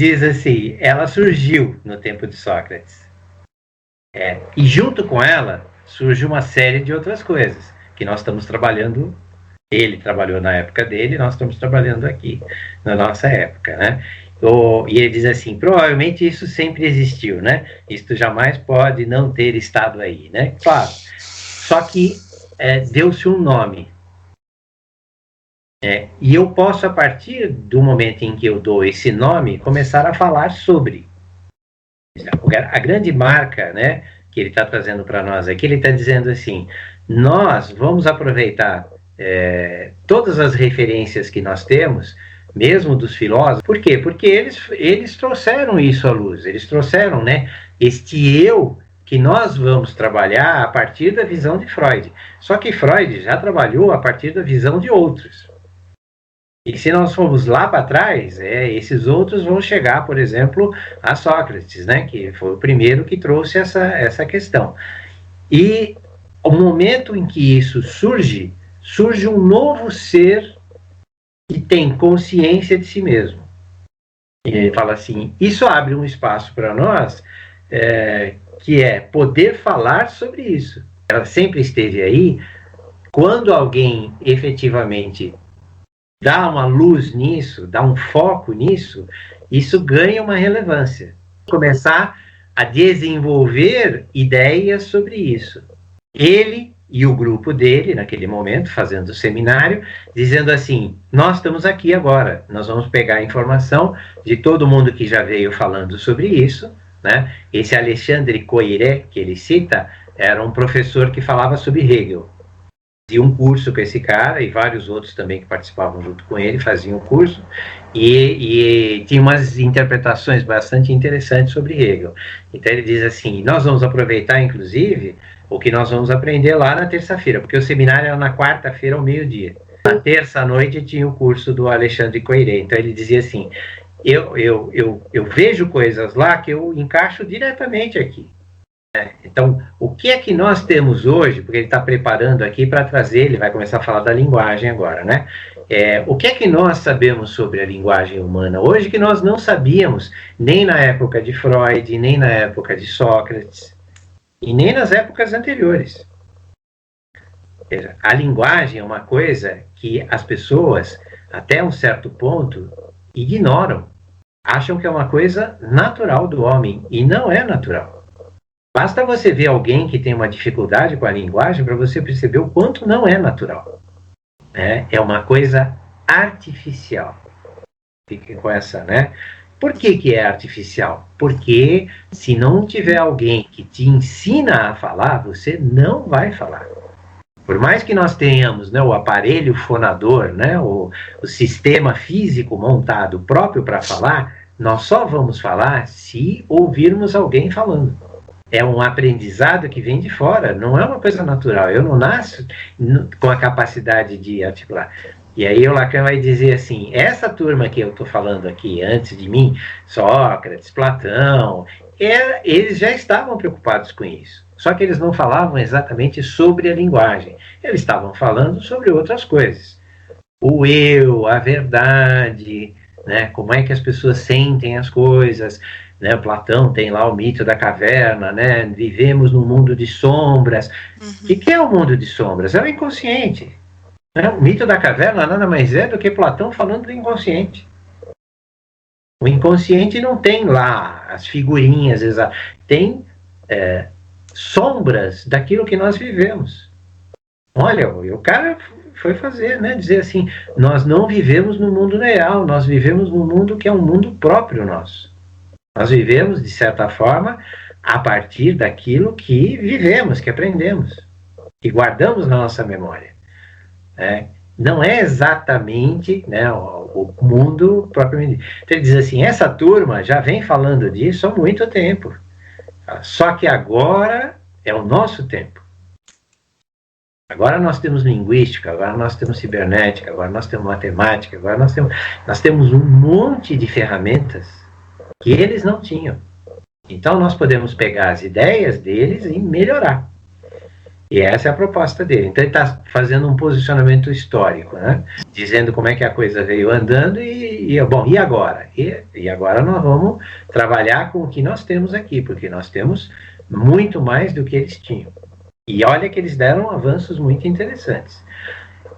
diz assim, ela surgiu no tempo de Sócrates. E junto com ela surge uma série de outras coisas que nós estamos trabalhando. Ele trabalhou na época dele, nós estamos trabalhando aqui na nossa época, né? E ele diz assim, provavelmente isso sempre existiu, né? Isto jamais pode não ter estado aí, né? Claro, só que deu-se um nome. E eu posso, a partir do momento em que eu dou esse nome, começar a falar sobre. A grande marca, né, que ele está trazendo para nós aqui, ele está dizendo assim, nós vamos aproveitar todas as referências que nós temos, mesmo dos filósofos. Por quê? Porque eles trouxeram isso à luz, eles trouxeram, né, este eu que nós vamos trabalhar a partir da visão de Freud. Só que Freud já trabalhou a partir da visão de outros. E se nós formos lá para trás, esses outros vão chegar, por exemplo, a Sócrates, né, que foi o primeiro que trouxe essa questão. E o momento em que isso surge um novo ser que tem consciência de si mesmo. E ele fala assim, isso abre um espaço para nós, que é poder falar sobre isso. Ela sempre esteve aí. Quando alguém efetivamente dá uma luz nisso, dá um foco nisso, isso ganha uma relevância. Começar a desenvolver ideias sobre isso. Ele e o grupo dele, naquele momento, fazendo o seminário, dizendo assim, nós estamos aqui agora, nós vamos pegar a informação de todo mundo que já veio falando sobre isso, né? Esse Alexandre Coiré, que ele cita, era um professor que falava sobre Hegel. Fazia um curso com esse cara, e vários outros também que participavam junto com ele, faziam o curso, e tinha umas interpretações bastante interessantes sobre Hegel. Então ele diz assim, nós vamos aproveitar, inclusive, o que nós vamos aprender lá na terça-feira, porque o seminário era na quarta-feira ao meio-dia. Na terça-noite tinha o curso do Alexandre Coiré. Então ele dizia assim, eu vejo coisas lá que eu encaixo diretamente aqui. Então, o que é que nós temos hoje, porque ele está preparando aqui para trazer, ele vai começar a falar da linguagem agora, né? O que é que nós sabemos sobre a linguagem humana hoje que nós não sabíamos nem na época de Freud, nem na época de Sócrates, e nem nas épocas anteriores. A linguagem é uma coisa que as pessoas, até um certo ponto, ignoram. Acham que é uma coisa natural do homem, e não é natural. Basta você ver alguém que tem uma dificuldade com a linguagem para você perceber o quanto não é natural. É uma coisa artificial. Fiquem com essa, né? Por que é artificial? Porque se não tiver alguém que te ensina a falar, você não vai falar. Por mais que nós tenhamos, né, o aparelho fonador, né, o sistema físico montado próprio para falar, nós só vamos falar se ouvirmos alguém falando. É um aprendizado que vem de fora, não é uma coisa natural. Eu não nasço com a capacidade de articular. E aí o Lacan vai dizer assim, essa turma que eu estou falando aqui antes de mim, Sócrates, Platão, eles já estavam preocupados com isso. Só que eles não falavam exatamente sobre a linguagem. Eles estavam falando sobre outras coisas. O eu, a verdade, né, como é que as pessoas sentem as coisas. Né, Platão tem lá o mito da caverna, né, vivemos num mundo de sombras. O que é o mundo de sombras? É o inconsciente. Né? O mito da caverna nada mais é do que Platão falando do inconsciente. O inconsciente não tem lá as figurinhas, tem sombras daquilo que nós vivemos. Olha, o cara foi fazer, né, dizer assim, nós não vivemos no mundo real, nós vivemos num mundo que é um mundo próprio nosso. Nós vivemos, de certa forma, a partir daquilo que vivemos, que aprendemos, que guardamos na nossa memória. Não é exatamente, né, o mundo propriamente. Então ele diz assim, essa turma já vem falando disso há muito tempo. Só que agora é o nosso tempo. Agora nós temos linguística, agora nós temos cibernética, agora nós temos matemática, agora nós temos um monte de ferramentas que eles não tinham. Então nós podemos pegar as ideias deles e melhorar. E essa é a proposta dele. Então ele está fazendo um posicionamento histórico, né? Dizendo como é que a coisa veio andando bom, e agora? E agora nós vamos trabalhar com o que nós temos aqui, porque nós temos muito mais do que eles tinham. E olha que eles deram avanços muito interessantes.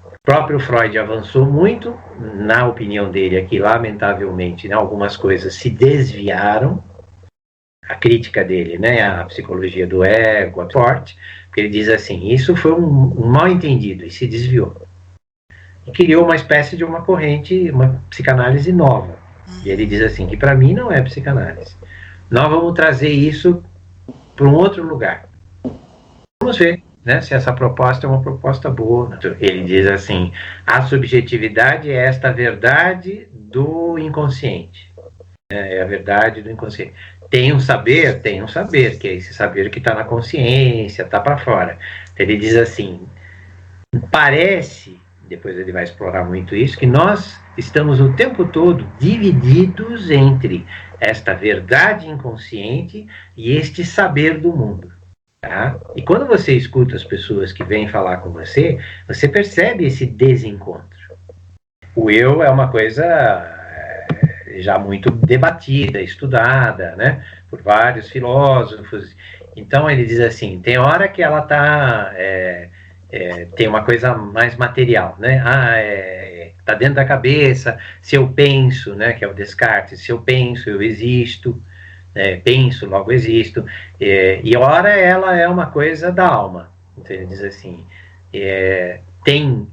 O próprio Freud avançou muito, na opinião dele aqui, lamentavelmente, né, algumas coisas se desviaram. A crítica dele, né, a psicologia do ego, a forte, porque ele diz assim, isso foi um mal entendido e se desviou. E criou uma espécie de uma corrente, uma psicanálise nova. E ele diz assim, que para mim não é psicanálise. Nós vamos trazer isso para um outro lugar. Vamos ver, né, se essa proposta é uma proposta boa. Ele diz assim, a subjetividade é esta verdade do inconsciente. É a verdade do inconsciente. Tem um saber, que é esse saber que está na consciência, está para fora. Ele diz assim, parece, depois ele vai explorar muito isso, que nós estamos o tempo todo divididos entre esta verdade inconsciente e este saber do mundo. Tá? E quando você escuta as pessoas que vêm falar com você, você percebe esse desencontro. O eu é uma coisa já muito debatida, estudada, né, por vários filósofos. Então ele diz assim, tem hora que ela tem uma coisa mais material, né, tá dentro da cabeça, se eu penso, né, que é o Descartes, se eu penso, eu existo, penso, logo existo, e ora ela é uma coisa da alma. Então ele diz assim, tem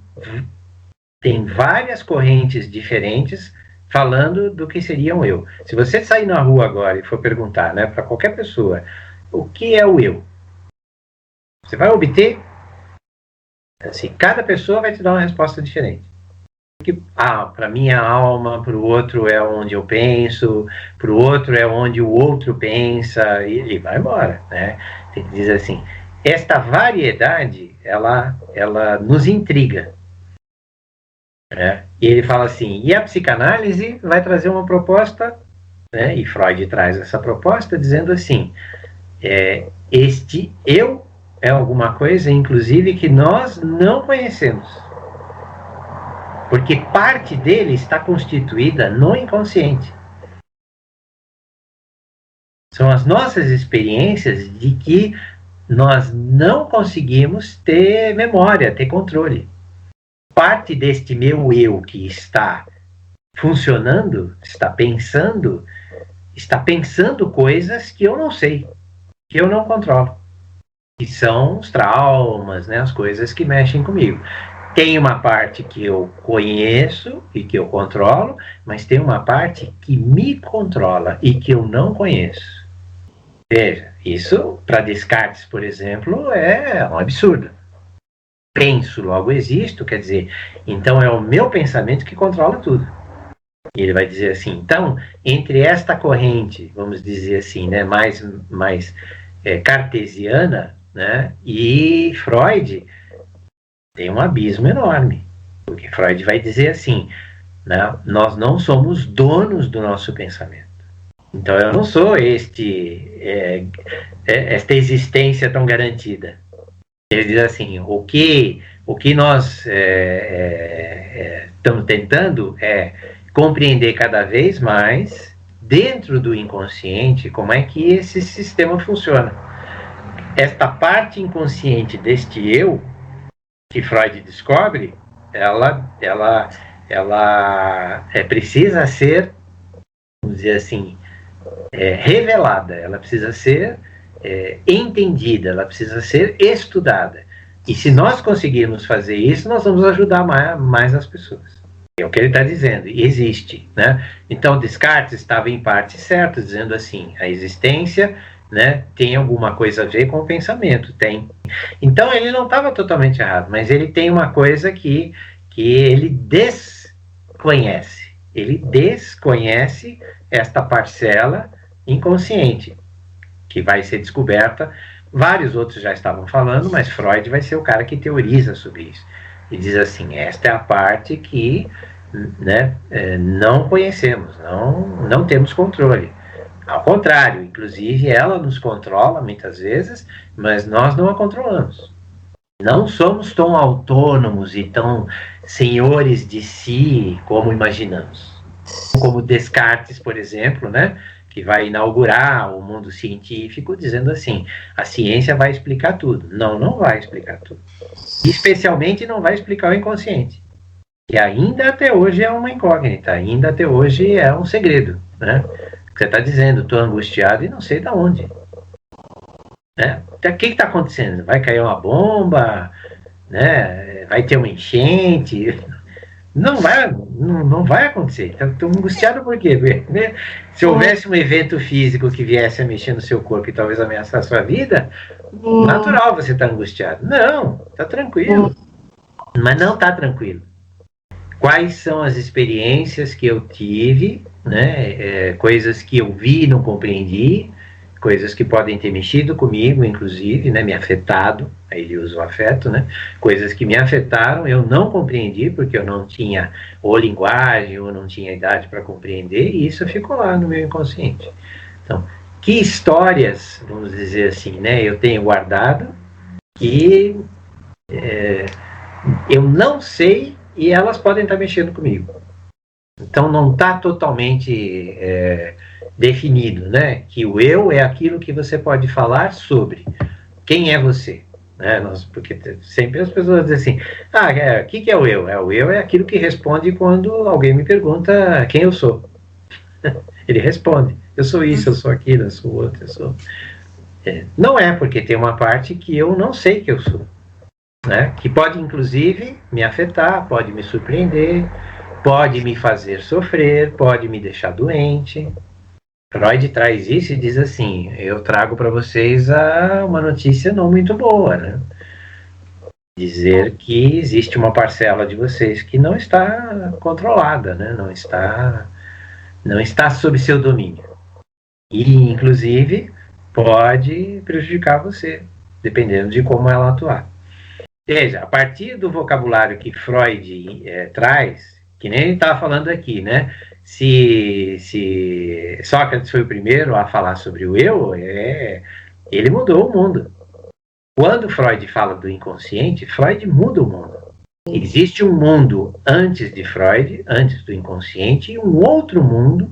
várias correntes diferentes falando do que seria um eu. Se você sair na rua agora e for perguntar, né, para qualquer pessoa, o que é o eu? Você vai obter, assim, cada pessoa vai te dar uma resposta diferente. Para mim é a alma, para o outro é onde eu penso, para o outro é onde o outro pensa, e vai embora, né? Ele diz assim, esta variedade, ela nos intriga. E ele fala assim, e a psicanálise vai trazer uma proposta, né, e Freud traz essa proposta dizendo assim, este eu é alguma coisa, inclusive, que nós não conhecemos. Porque parte dele está constituída no inconsciente. São as nossas experiências de que nós não conseguimos ter memória, ter controle. Parte deste meu eu que está funcionando, está pensando coisas que eu não sei, que eu não controlo, que são os traumas, né, as coisas que mexem comigo. Tem uma parte que eu conheço e que eu controlo, mas tem uma parte que me controla e que eu não conheço. Veja, isso para Descartes, por exemplo, é um absurdo. Penso, logo existo, quer dizer, então é o meu pensamento que controla tudo. E ele vai dizer assim, então, entre esta corrente, vamos dizer assim, né, mais cartesiana, né, e Freud, tem um abismo enorme. Porque Freud vai dizer assim, né, nós não somos donos do nosso pensamento. Então eu não sou esta existência tão garantida. Ele diz assim, o que nós estamos tentando é compreender cada vez mais, dentro do inconsciente, como é que esse sistema funciona. Esta parte inconsciente deste eu, que Freud descobre, ela precisa ser, vamos dizer assim, revelada, ela precisa ser entendida, ela precisa ser estudada. E se nós conseguirmos fazer isso, nós vamos ajudar mais as pessoas. É o que ele está dizendo, existe, né? Então Descartes estava em parte certo, dizendo assim, a existência, né, tem alguma coisa a ver com o pensamento, tem. Então ele não estava totalmente errado, mas ele tem uma coisa que ele desconhece. Ele desconhece esta parcela inconsciente, que vai ser descoberta. Vários outros já estavam falando, mas Freud vai ser o cara que teoriza sobre isso. E diz assim, esta é a parte que, né, não conhecemos, não temos controle. Ao contrário, inclusive ela nos controla muitas vezes, mas nós não a controlamos. Não somos tão autônomos e tão senhores de si como imaginamos. Como Descartes, por exemplo, né, que vai inaugurar o mundo científico dizendo assim, a ciência vai explicar tudo. Não, não vai explicar tudo. Especialmente não vai explicar o inconsciente, que ainda até hoje é uma incógnita, ainda até hoje é um segredo, né? Você está dizendo, estou angustiado e não sei de onde. Né? O que está acontecendo? Vai cair uma bomba? Né? Vai ter uma enchente? Não vai acontecer. Estou angustiado por quê? Né? Se houvesse um evento físico que viesse a mexer no seu corpo e talvez ameaçar a sua vida, natural você estar angustiado. Não, está tranquilo. Mas não está tranquilo. Quais são as experiências que eu tive, né? Coisas que eu vi e não compreendi, coisas que podem ter mexido comigo, inclusive, né? Me afetado, aí ele usa o afeto, né? Coisas que me afetaram, eu não compreendi, porque eu não tinha ou linguagem, ou não tinha idade para compreender, e isso ficou lá no meu inconsciente. Então, que histórias, vamos dizer assim, né? Eu tenho guardado que eu não sei e elas podem estar mexendo comigo. Então não está totalmente definido, né? Que o eu é aquilo que você pode falar sobre. Quem é você? Né? Porque sempre as pessoas dizem assim, o que é o eu? O eu é aquilo que responde quando alguém me pergunta quem eu sou. Ele responde, eu sou isso, eu sou aquilo, eu sou outro, eu sou... Não é, porque tem uma parte que eu não sei que eu sou. Né? Que pode inclusive me afetar, pode me surpreender, pode me fazer sofrer, pode me deixar doente. Freud traz isso e diz assim, eu trago para vocês uma notícia não muito boa, né? Dizer que existe uma parcela de vocês que não está controlada, né? Não está sob seu domínio. E inclusive pode prejudicar você, dependendo de como ela atuar. Veja, a partir do vocabulário que Freud traz, que nem ele estava falando aqui, né? Se Sócrates foi o primeiro a falar sobre o eu, ele mudou o mundo. Quando Freud fala do inconsciente, Freud muda o mundo. Existe um mundo antes de Freud, antes do inconsciente, e um outro mundo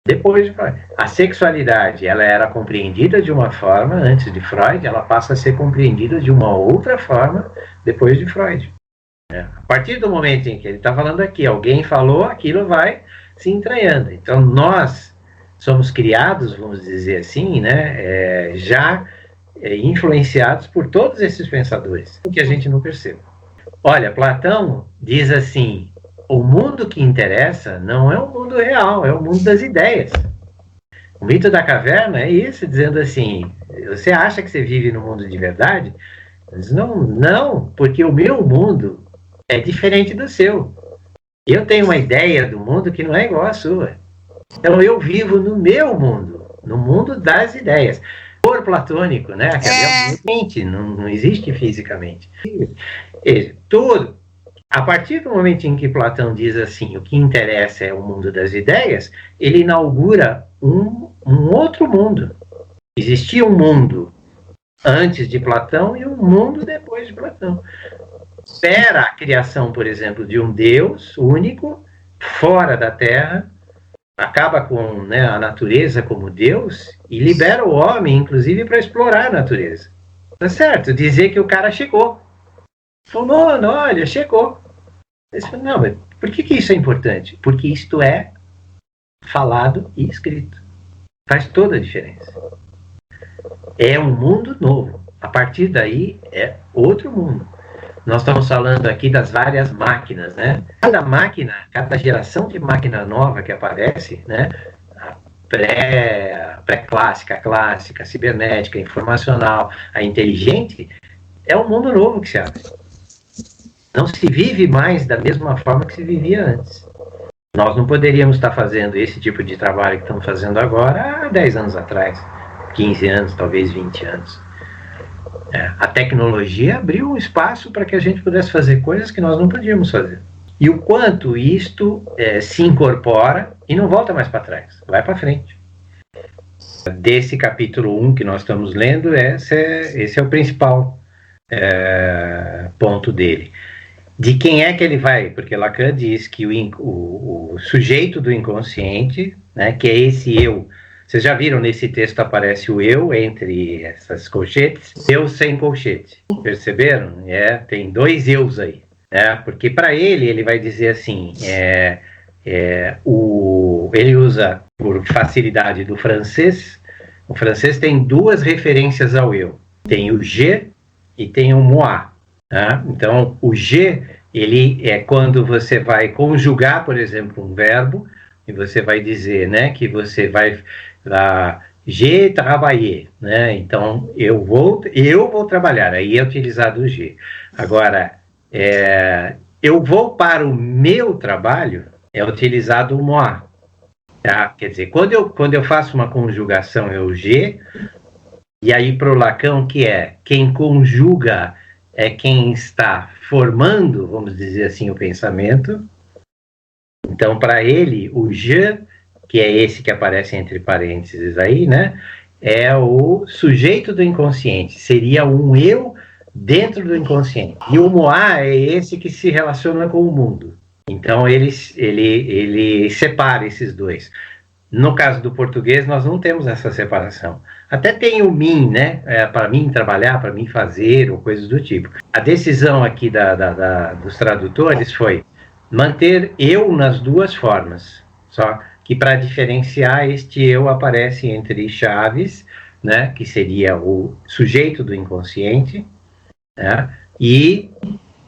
depois de Freud. A sexualidade, ela era compreendida de uma forma antes de Freud, ela passa a ser compreendida de uma outra forma depois de Freud. A partir do momento em que ele está falando aqui, alguém falou, aquilo vai se entranhando. Então nós somos criados, vamos dizer assim, né, já influenciados por todos esses pensadores, que a gente não percebe. Olha, Platão diz assim, o mundo que interessa não é o mundo real, é o mundo das ideias. O mito da caverna é isso, dizendo assim, você acha que você vive no mundo de verdade? Diz, não, porque o meu mundo é diferente do seu. Eu tenho uma ideia do mundo que não é igual à sua. Então eu vivo no meu mundo, no mundo das ideias. Por platônico, né? Que não existe fisicamente. Tudo. A partir do momento em que Platão diz assim, o que interessa é o mundo das ideias, ele inaugura um outro mundo. Existia um mundo antes de Platão e um mundo depois de Platão. Espera a criação, por exemplo, de um Deus único, fora da Terra, acaba com, né, a natureza como Deus e libera o homem, inclusive, para explorar a natureza. Tá certo? Dizer que o cara chegou. Falou, não, olha, chegou. Não, mas por que isso é importante? Porque isto é falado e escrito. Faz toda a diferença. É um mundo novo. A partir daí é outro mundo. Nós estamos falando aqui das várias máquinas, né? Cada máquina, cada geração de máquina nova que aparece, né? A pré-clássica, a clássica, a cibernética, a informacional, a inteligente, é um mundo novo que se abre. Não se vive mais da mesma forma que se vivia antes. Nós não poderíamos estar fazendo esse tipo de trabalho que estamos fazendo agora há 10 anos atrás, 15 anos, talvez 20 anos. A tecnologia abriu um espaço para que a gente pudesse fazer coisas que nós não podíamos fazer. E o quanto isto se incorpora e não volta mais para trás, vai para frente. Desse capítulo 1 que nós estamos lendo, esse é o principal. ponto dele. De quem é que ele vai? Porque Lacan diz que o sujeito do inconsciente, né, que é esse eu. Vocês já viram, nesse texto aparece o eu entre essas colchetes, eu sem colchete. Perceberam? Tem dois eus aí. Porque para ele vai dizer assim, ele usa, por facilidade do francês, o francês tem duas referências ao eu. Tem o je e tem o moi. Então, o je, ele é quando você vai conjugar, por exemplo, um verbo, e você vai dizer, né, que você vai j'ai travaillé, né? Então, eu vou trabalhar, aí é utilizado o je. Agora, eu vou para o meu trabalho, é utilizado o moi. Tá? Quer dizer, quando eu faço uma conjugação, é o je, e aí para o Lacan, que é quem conjuga é quem está formando, vamos dizer assim, o pensamento. Então, para ele, o je, que é esse que aparece entre parênteses aí, né, é o sujeito do inconsciente, seria um eu dentro do inconsciente. E o moi é esse que se relaciona com o mundo. Então, ele separa esses dois. No caso do português, nós não temos essa separação. Até tem o mim, né? Para mim trabalhar, para mim fazer, ou coisas do tipo. A decisão aqui dos tradutores foi manter eu nas duas formas. Só que para diferenciar, este eu aparece entre chaves, né? Que seria o sujeito do inconsciente, né? E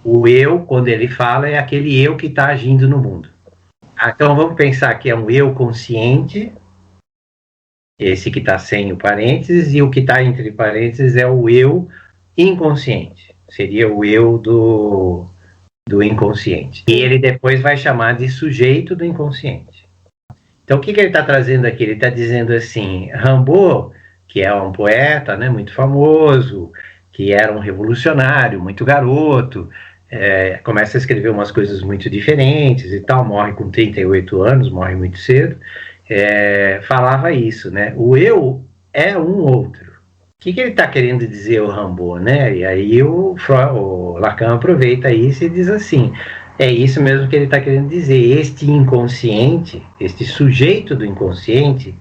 o eu, quando ele fala, é aquele eu que está agindo no mundo. Então vamos pensar que é um eu consciente, esse que está sem o parênteses, e o que está entre parênteses é o eu inconsciente, seria o eu do inconsciente. E ele depois vai chamar de sujeito do inconsciente. Então o que ele está trazendo aqui? Ele está dizendo assim, Rimbaud, que é um poeta, né, muito famoso, que era um revolucionário, muito garoto, começa a escrever umas coisas muito diferentes e tal, morre com 38 anos, morre muito cedo, falava isso, né? O eu é um outro. O que ele está querendo dizer, o Rimbaud, né? E aí o Lacan aproveita isso e diz assim, é isso mesmo que ele está querendo dizer, este inconsciente, este sujeito do inconsciente,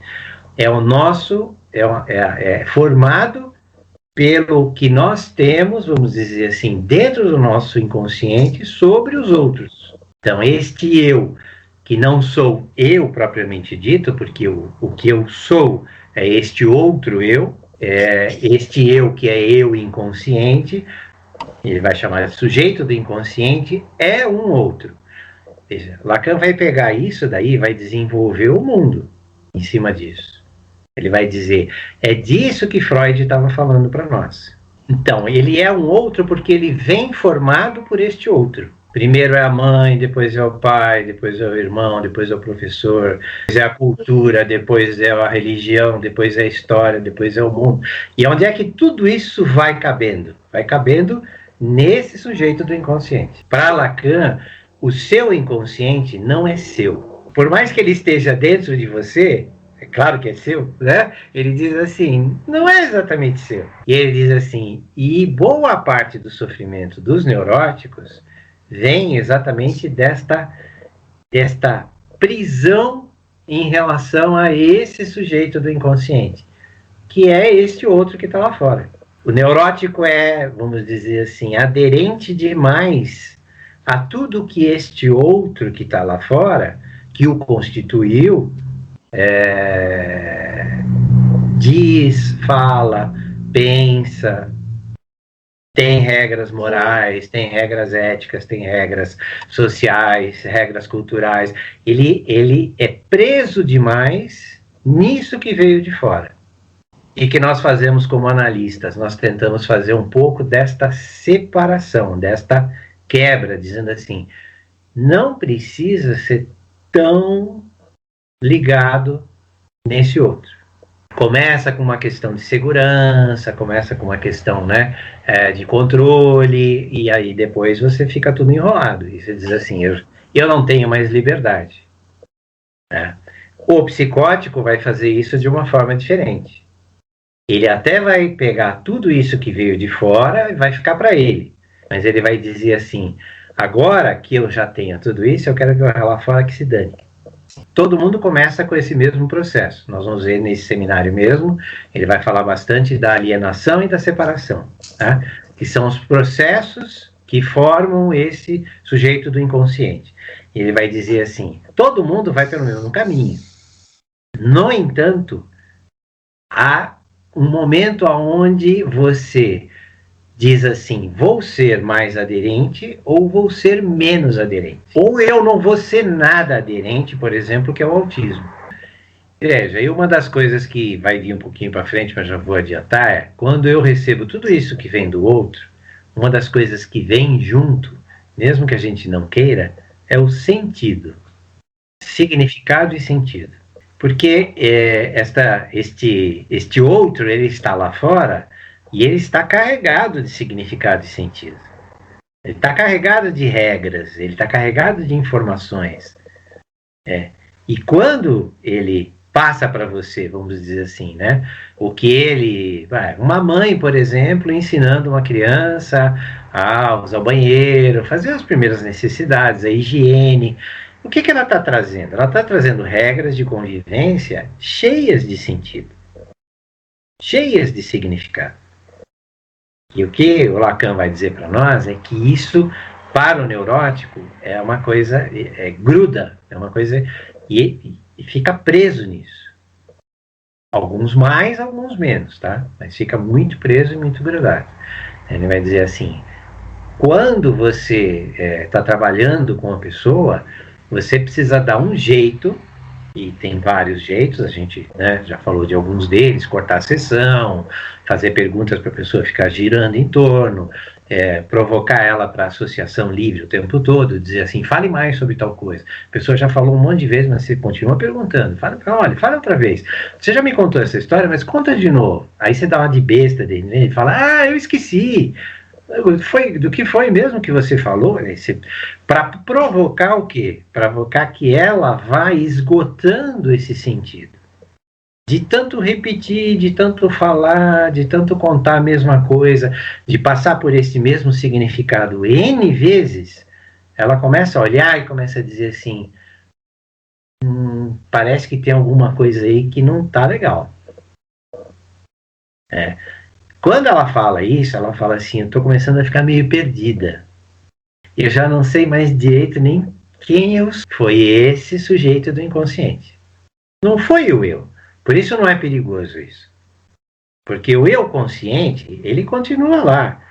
é o nosso, é formado pelo que nós temos, vamos dizer assim, dentro do nosso inconsciente sobre os outros. Então, este eu, que não sou eu propriamente dito, porque o que eu sou é este outro eu, este eu que é eu inconsciente, ele vai chamar de sujeito do inconsciente, é um outro. Veja, Lacan vai pegar isso daí e vai desenvolver o mundo em cima disso. Ele vai dizer, é disso que Freud estava falando para nós. Então, ele é um outro porque ele vem formado por este outro. Primeiro é a mãe, depois é o pai, depois é o irmão, depois é o professor, depois é a cultura, depois é a religião, depois é a história, depois é o mundo. E onde é que tudo isso vai cabendo? Vai cabendo nesse sujeito do inconsciente. Para Lacan, o seu inconsciente não é seu. Por mais que ele esteja dentro de você, é claro que é seu, né? Ele diz assim, não é exatamente seu. E ele diz assim, e boa parte do sofrimento dos neuróticos vem exatamente desta prisão em relação a esse sujeito do inconsciente, que é este outro que está lá fora. O neurótico é, vamos dizer assim, aderente demais a tudo que este outro que está lá fora, que o constituiu, diz, fala, pensa, tem regras morais, tem regras éticas, tem regras sociais, regras culturais. Ele é preso demais nisso que veio de fora. E que nós fazemos como analistas, nós tentamos fazer um pouco desta separação, desta quebra, dizendo assim, não precisa ser tão ligado nesse outro. Começa com uma questão de segurança, começa com uma questão, né, de controle, e aí depois você fica tudo enrolado. E você diz assim, eu não tenho mais liberdade. O psicótico vai fazer isso de uma forma diferente. Ele até vai pegar tudo isso que veio de fora e vai ficar para ele. Mas ele vai dizer assim, agora que eu já tenho tudo isso, eu quero que eu lá fora que se dane. Todo mundo começa com esse mesmo processo. Nós vamos ver nesse seminário mesmo, ele vai falar bastante da alienação e da separação, tá? Que são os processos que formam esse sujeito do inconsciente. Ele vai dizer assim, todo mundo vai pelo mesmo caminho. No entanto, há um momento onde você diz assim, vou ser mais aderente ou vou ser menos aderente. Ou eu não vou ser nada aderente, por exemplo, que é o autismo. Veja, e uma das coisas que vai vir um pouquinho para frente, mas já vou adiantar, é quando eu recebo tudo isso que vem do outro, uma das coisas que vem junto, mesmo que a gente não queira, é o sentido. Significado e sentido. Porque este outro, ele está lá fora, e ele está carregado de significado e sentido. Ele está carregado de regras, ele está carregado de informações. E quando ele passa para você, vamos dizer assim, né? O que ele... uma mãe, por exemplo, ensinando uma criança a usar o banheiro, fazer as primeiras necessidades, a higiene. O que ela está trazendo? Ela está trazendo regras de convivência cheias de sentido, cheias de significado. E o que o Lacan vai dizer para nós é que isso, para o neurótico, é uma coisa, gruda, é uma coisa, e fica preso nisso. Alguns mais, alguns menos, tá? Mas fica muito preso e muito grudado. Ele vai dizer assim, quando você está trabalhando com a pessoa, você precisa dar um jeito, e tem vários jeitos, a gente já falou de alguns deles, cortar a sessão, fazer perguntas para a pessoa ficar girando em torno, provocar ela para associação livre o tempo todo, dizer assim, fale mais sobre tal coisa. A pessoa já falou um monte de vezes, mas você continua perguntando, fala outra vez. Você já me contou essa história, mas conta de novo. Aí você dá uma de besta dele, né? Ele fala, eu esqueci. Do que foi mesmo que você falou? Para provocar o quê? Provocar que ela vá esgotando esse sentido. De tanto repetir, de tanto falar, de tanto contar a mesma coisa, de passar por esse mesmo significado N vezes, ela começa a olhar e começa a dizer assim, parece que tem alguma coisa aí que não está legal. Quando ela fala isso, ela fala assim, eu estou começando a ficar meio perdida. Eu já não sei mais direito nem quem eu sou. Foi esse sujeito do inconsciente. Não foi o eu. Por isso não é perigoso isso. Porque o eu consciente, ele continua lá,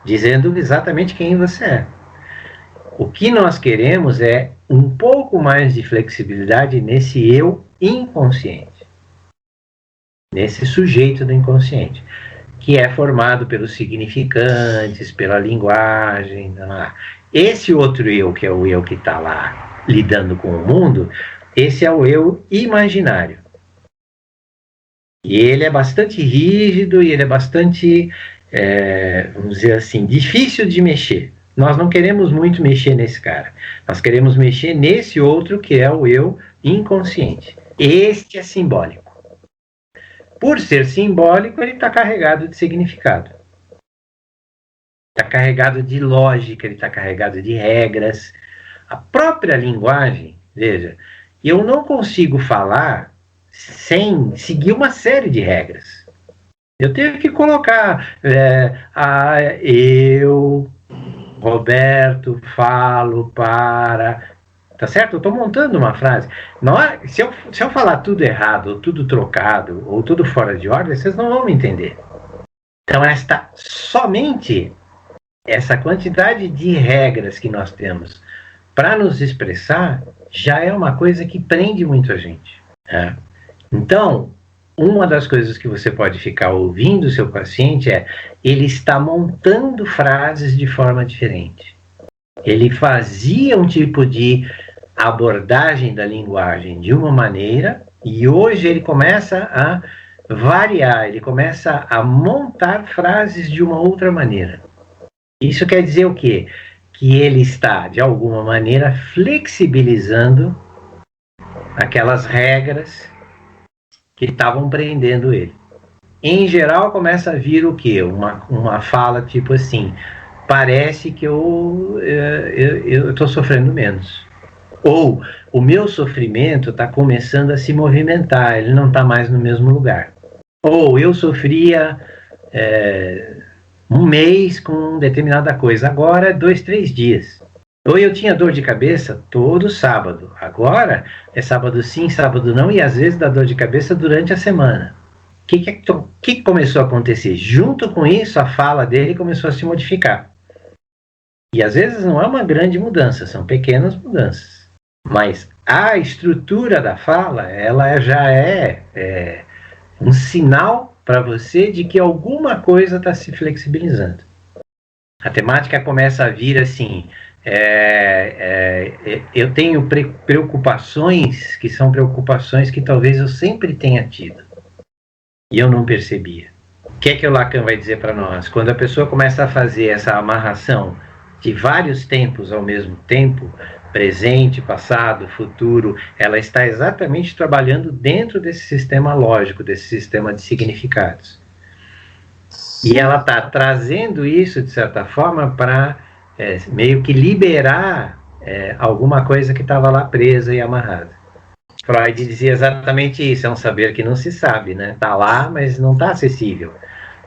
dizendo exatamente quem você é. O que nós queremos é um pouco mais de flexibilidade nesse eu inconsciente. Nesse sujeito do inconsciente. Que é formado pelos significantes, pela linguagem. Esse outro eu, que é o eu que está lá lidando com o mundo, esse é o eu imaginário. E ele é bastante rígido e ele é bastante, vamos dizer assim, difícil de mexer. Nós não queremos muito mexer nesse cara. Nós queremos mexer nesse outro que é o eu inconsciente. Este é simbólico. Por ser simbólico, ele está carregado de significado. Está carregado de lógica, ele está carregado de regras. A própria linguagem, veja, eu não consigo falar sem seguir uma série de regras. Eu tenho que colocar, eu, Roberto, falo para... Tá certo? Eu estou montando uma frase. Se eu falar tudo errado, ou tudo trocado, ou tudo fora de ordem, vocês não vão me entender. Então, somente essa quantidade de regras que nós temos para nos expressar já é uma coisa que prende muito a gente. Então, uma das coisas que você pode ficar ouvindo o seu paciente ele está montando frases de forma diferente. Ele fazia um tipo de abordagem da linguagem de uma maneira e hoje ele começa a variar, ele começa a montar frases de uma outra maneira. Isso quer dizer o quê? Que ele está, de alguma maneira, flexibilizando aquelas regras que estavam prendendo ele. em geral começa a vir o quê? Uma fala tipo assim, parece que eu estou sofrendo menos. Ou o meu sofrimento está começando a se movimentar, ele não está mais no mesmo lugar. Ou eu sofria um mês com determinada coisa, agora 2, 3 dias. Ou eu tinha dor de cabeça todo sábado, agora é sábado sim, sábado não, e às vezes dá dor de cabeça durante a semana. O que começou a acontecer? Junto com isso, a fala dele começou a se modificar. E às vezes não é uma grande mudança, são pequenas mudanças. Mas a estrutura da fala, ela já é um sinal para você de que alguma coisa está se flexibilizando. A temática começa a vir assim, eu tenho preocupações que são preocupações que talvez eu sempre tenha tido e eu não percebia. O que é que o Lacan vai dizer para nós? Quando a pessoa começa a fazer essa amarração de vários tempos ao mesmo tempo, presente, passado, futuro, ela está exatamente trabalhando dentro desse sistema lógico, desse sistema de significados. E ela está trazendo isso, de certa forma, para meio que liberar alguma coisa que estava lá presa e amarrada. Freud dizia exatamente isso, é um saber que não se sabe, né? Está lá, mas não está acessível.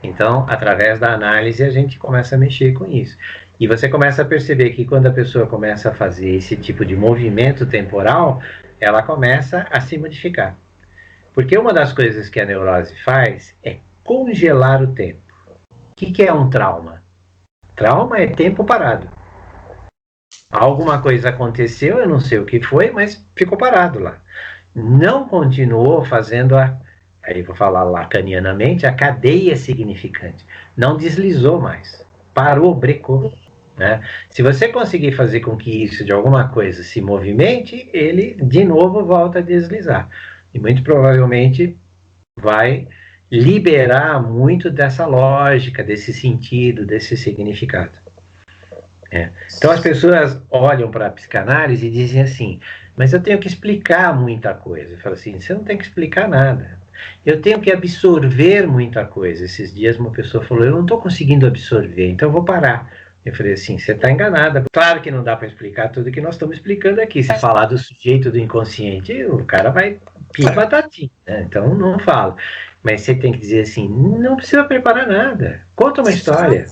Então, através da análise, a gente começa a mexer com isso. E você começa a perceber que quando a pessoa começa a fazer esse tipo de movimento temporal, ela começa a se modificar. Porque uma das coisas que a neurose faz é congelar o tempo. O que é um trauma? Trauma é tempo parado. Alguma coisa aconteceu, eu não sei o que foi, mas ficou parado lá. Não continuou fazendo aí vou falar lacanianamente, a cadeia significante. Não deslizou mais. Parou, brecou. Né? Se você conseguir fazer com que isso de alguma coisa se movimente, ele de novo volta a deslizar. E muito provavelmente vai liberar muito dessa lógica, desse sentido, desse significado. Então as pessoas olham para a psicanálise e dizem assim, mas eu tenho que explicar muita coisa. Eu falo assim, você não tem que explicar nada. Eu tenho que absorver muita coisa. Esses dias uma pessoa falou, eu não estou conseguindo absorver, então eu vou parar. Eu falei assim, você está enganada. Claro que não dá para explicar tudo que nós estamos explicando aqui. Se falar do sujeito do inconsciente, o cara vai patatim, né? Então não falo. Mas você tem que dizer assim, não precisa preparar nada. Conta uma história.